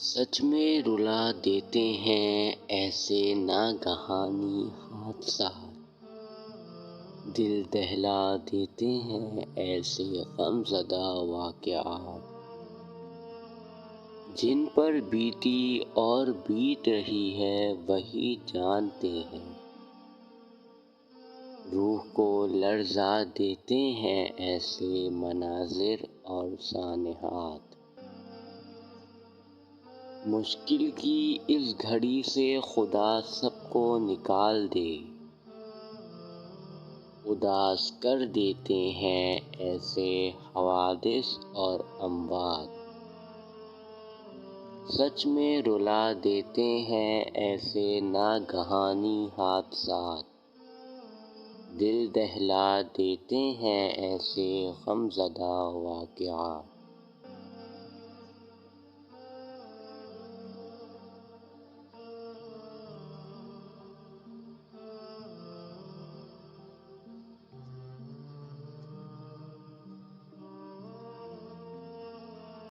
سچ میں رلا دیتے ہیں ایسے ناگہانی حادثات، دل دہلا دیتے ہیں ایسے غمزدہ واقعات، جن پر بیتی اور بیت رہی ہے وہی جانتے ہیں، روح کو لرزا دیتے ہیں ایسے مناظر اور سانحات۔ مشکل کی اس گھڑی سے خدا سب کو نکال دے، اداس کر دیتے ہیں ایسے حوادث اور اموات، سچ میں رلا دیتے ہیں ایسے ناگہانی حادثات، دل دہلا دیتے ہیں ایسے غمزدہ واقعات۔